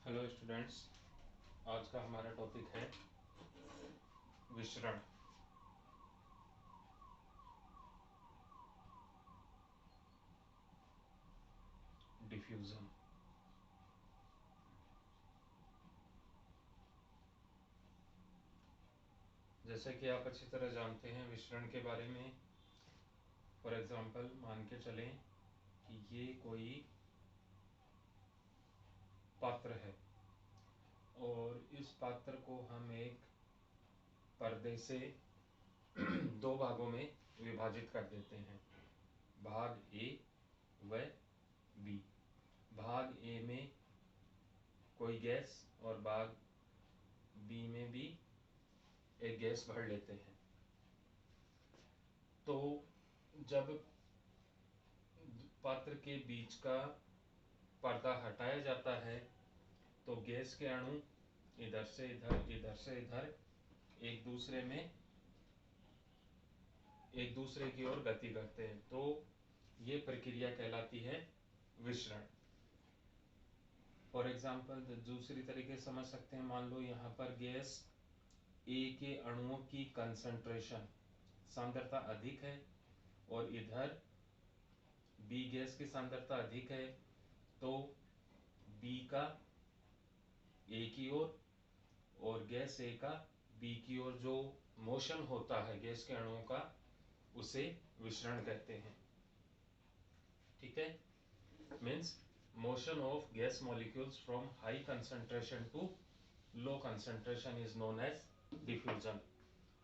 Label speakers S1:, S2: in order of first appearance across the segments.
S1: Hello students, आज का हमारा टॉपिक है विसरण। डिफ्यूजन। जैसे कि आप अच्छी तरह जानते हैं विसरण के बारे में। फॉर एग्जांपल मान के चलें कि ये कोई पात्र है और इस पात्र को हम एक पर्दे से दो भागों में विभाजित कर देते हैं, भाग ए व बी। भाग ए में कोई गैस और भाग बी में भी एक गैस भर लेते हैं। तो जब पात्र के बीच का पर्दा हटाया जाता है तो गैस के अणु इधर से इधर एक दूसरे की ओर गति करते हैं। तो ये प्रक्रिया कहलाती है विसरण। फॉर एग्जाम्पल दूसरी तरीके से समझ सकते हैं, मान लो यहाँ पर गैस ए के अणुओं की कंसंट्रेशन सांद्रता अधिक है और इधर बी गैस की सांद्रता अधिक है, तो बी का ए की ओर और गैस ए का बी की ओर जो मोशन होता है गैस के अणुओं का, उसे विसरण कहते हैं। ठीक है, means motion of gas molecules from high concentration to low concentration is known as diffusion.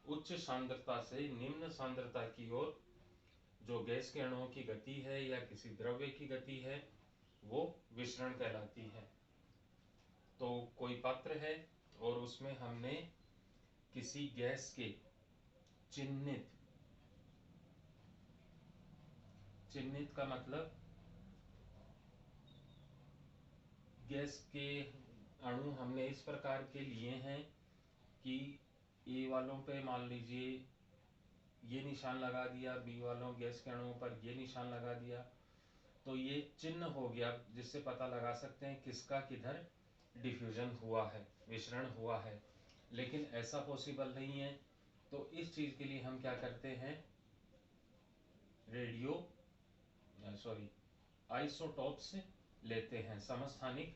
S1: उच्च सांद्रता से निम्न सांद्रता की ओर जो गैस के अणुओं की गति है या किसी द्रव्य की गति है वो विसरण कहलाती है। तो कोई पात्र है और उसमें हमने किसी गैस के चिन्हित का मतलब गैस के अणु हमने इस प्रकार के लिए हैं कि ए वालों पे मान लीजिए ये निशान लगा दिया, बी वालों गैस के अणुओं पर ये निशान लगा दिया, तो ये चिन्ह हो गया जिससे पता लगा सकते हैं किसका किधर डिफ्यूजन हुआ है, विसरण हुआ है। लेकिन ऐसा पॉसिबल नहीं है, तो इस चीज के लिए हम क्या करते हैं, आइसोटॉप्स लेते हैं, समस्थानिक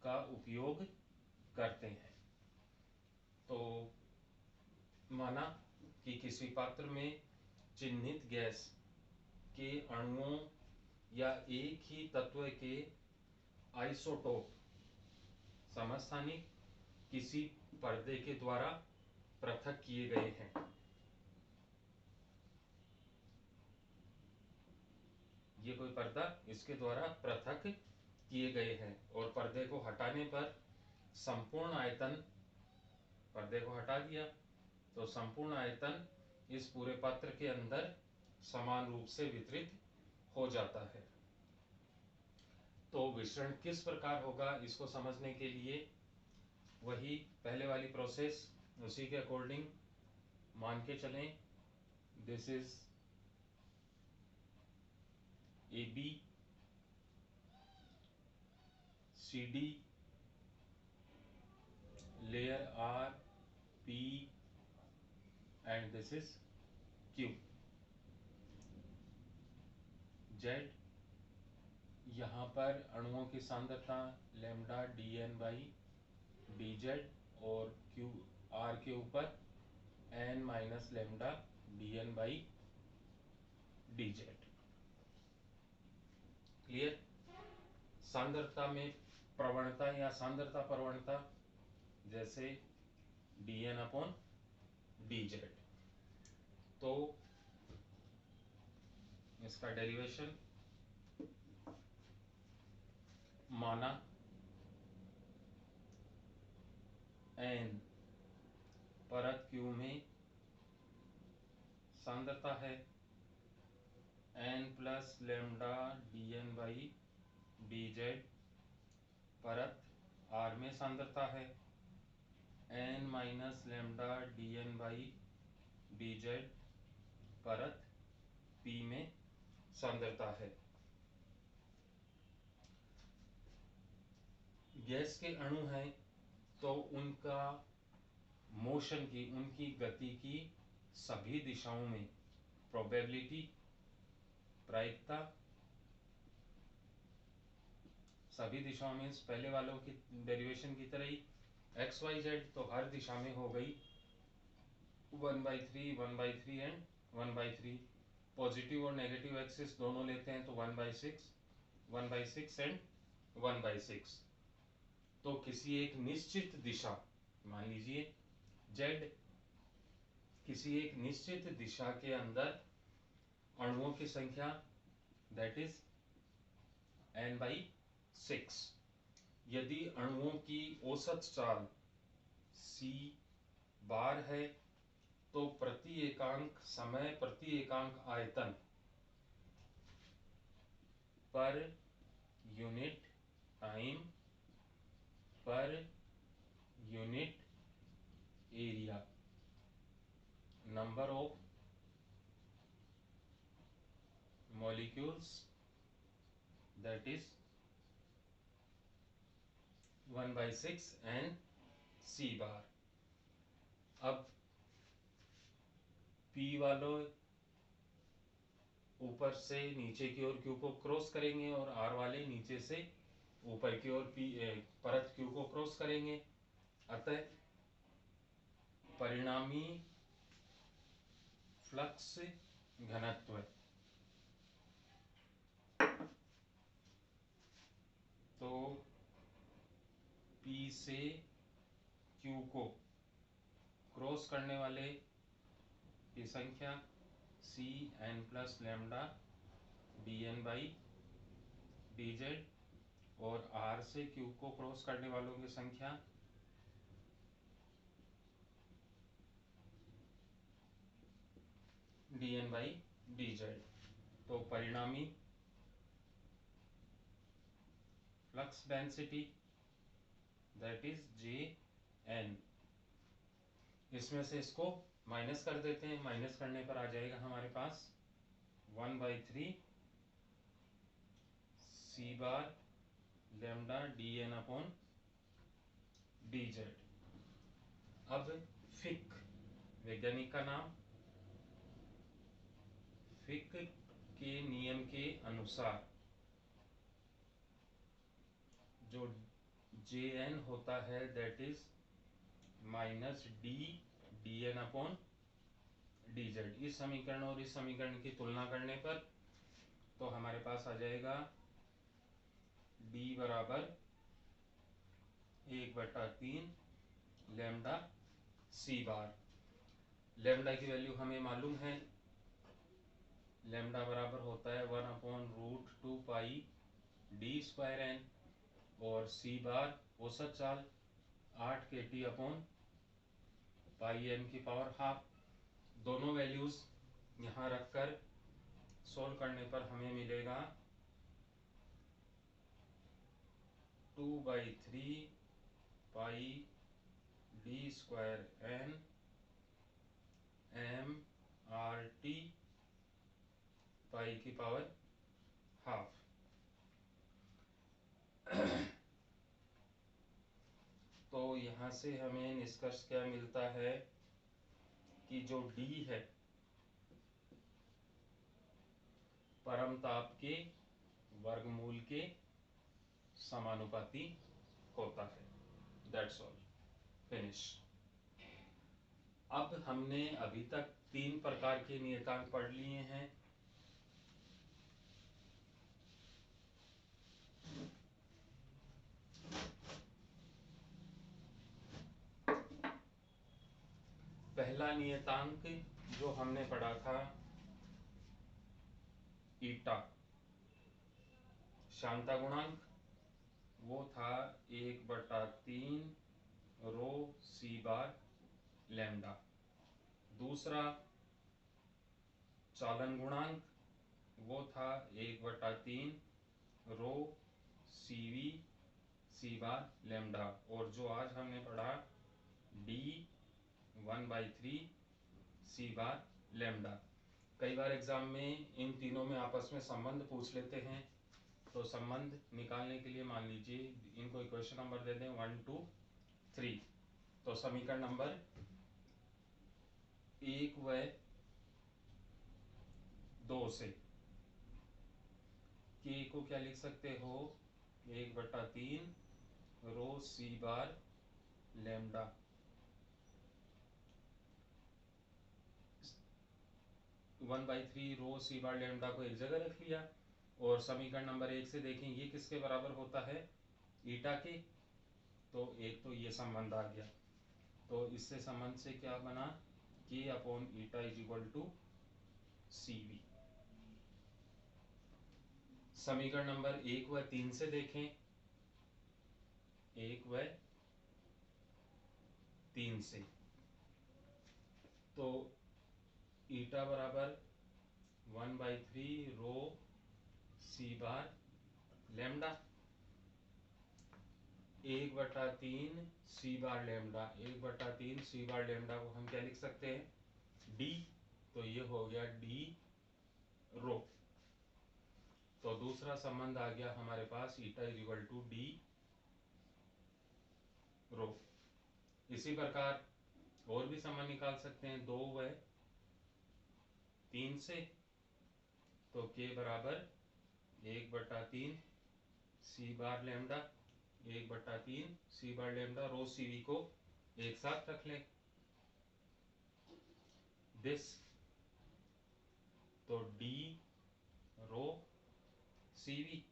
S1: का उपयोग करते हैं। तो माना कि किसी पात्र में चिन्हित गैस के अणुओं या एक ही तत्व के आइसोटोप समस्थानिक किसी पर्दे के द्वारा पृथक किए गए हैं। ये कोई पर्दा इसके द्वारा पृथक किए गए हैं और पर्दे को हटाने पर संपूर्ण आयतन, पर्दे को हटा दिया तो संपूर्ण आयतन इस पूरे पात्र के अंदर समान रूप से वितरित हो जाता है। तो विसरण किस प्रकार होगा इसको समझने के लिए वही पहले वाली प्रोसेस, उसी के अकॉर्डिंग मान के चलें this is A B C D, layer R P and this is Q Z. यहाँ पर अणुओं की सांद्रता lambda D N by D Z और क्यू आर के ऊपर N minus lambda D N by D Z. Clear. सांद्रता में प्रवणता या सांद्रता प्रवणता जैसे D N upon D Z. तो इसका डेरिवेशन माना एन परत क्यू में सांद्रता है N plus lambda D N by D Z, परत आर में सांद्रता है N minus lambda D N by D Z, परत पी में सांद्रता है। गैस के अणु हैं तो उनका मोशन की, उनकी गति की सभी दिशाओं में प्रोबेबिलिटी, प्रायिकता, सभी दिशाओं में पहले वालों की डेरिवेशन की तरह ही एक्स वाई जेड तो हर दिशा में हो गई 1/3, 1/3 एंड 1/3। पॉजिटिव और नेगेटिव एक्सिस दोनों लेते हैं तो 1/6, 1/6 एंड 1/6। तो किसी एक निश्चित दिशा, मान लीजिए जेड, किसी एक निश्चित दिशा के अंदर अणुओं की संख्या दैट इज n/6। यदि अणुओं की औसत चाल c बार है तो प्रति एकांक समय, प्रति एकांक आयतन, per unit time, per unit area, number of molecules that is 1/6 and c बार। अब p वालों ऊपर से नीचे की ओर q को क्रॉस करेंगे और r वाले नीचे से ऊपर की ओर परत q को क्रॉस करेंगे। अतः परिणामी फ्लक्स घनत्व तो P से Q को क्रॉस करने वाले की संख्या C n plus lambda dn/dz और R से Q को क्रॉस करने वालों की संख्या dn/dz। तो परिणामी flux density that is Jn। इसमें से इसको माइनस कर देते हैं, माइनस करने पर आ जाएगा हमारे पास 1/3 c बार लैम्डा dn/dz। अब फिक, वैज्ञानिक का नाम, फिक के नियम के अनुसार जो Jn होता है दैट इज -d dn/dz। इस समीकरण और इस समीकरण की तुलना करने पर तो हमारे पास आ जाएगा d बराबर 1/3 लैम्डा c बार। लैम्डा की वैल्यू हमें मालूम है, लैम्डा बराबर होता है 1/√2 पाई d²n और c बार औसत चाल 8 kT/πn²। दोनों वैल्यूज यहाँ रखकर सोल्व करने पर हमें मिलेगा 2/3 पाई d²n mRT π²। तो यहाँ से हमें निष्कर्ष क्या मिलता है कि जो D है परम ताप के वर्गमूल के समानुपाती होता है। That's all, finish. अब हमने अभी तक 3 प्रकार के नियतांक पढ़ लिए हैं। पहला नियतांक जो हमने पढ़ा था ईटा, शांता गुणांक, वो था 1/3 रो c बार लैम्डा। दूसरा चालन गुणांक वो था 1/3 रो cv c बार लैम्डा। और जो आज हमने पढ़ा d 1/3 c बार लैम्डा। कई बार एग्जाम में इन तीनों में आपस में संबंध पूछ लेते हैं तो संबंध निकालने के लिए मान लीजिए इनको इक्वेशन नंबर दे दें 1 2 3। तो समीकरण नंबर 1 व 2 से के को क्या लिख सकते हो, 1/3 रो सी बार लैम्डा। 1/3 रो सी बार लैम्डा को एक जगह रख लिया। और समीकरण नंबर 1 से देखें ये किसके बराबर होता है, ईटा के। तो एक तो ये संबंध आ गया। तो इससे संबंध से क्या बना, K upon eta is equal to C V. समीकरण नंबर 1 व 3 से देखें, 1 व 3 से तो ईटा बराबर 1/3 रो सी bar lambda, 1/3 C bar lambda. 1/3 C bar lambda को हम क्या लिख सकते हैं, डी। तो ये हो गया डी रो। तो दूसरा संबंध आ गया हमारे पास, eta is equal to D rho. इसी प्रकार और भी संबंध निकाल सकते हैं 2 व 3 से। तो के बराबर 1/3 C bar lambda, 1/3 C bar lambda rho C V को एक साथ रख लें, दिस। तो डी रो सी वी।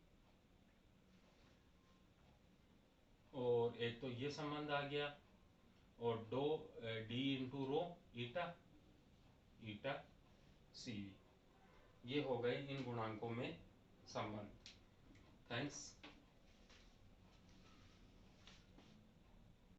S1: और एक तो ये संबंध आ गया, और दो D into rho eta, eta C V. ये हो गए इन गुणांकों में संबंध। थैंक्स।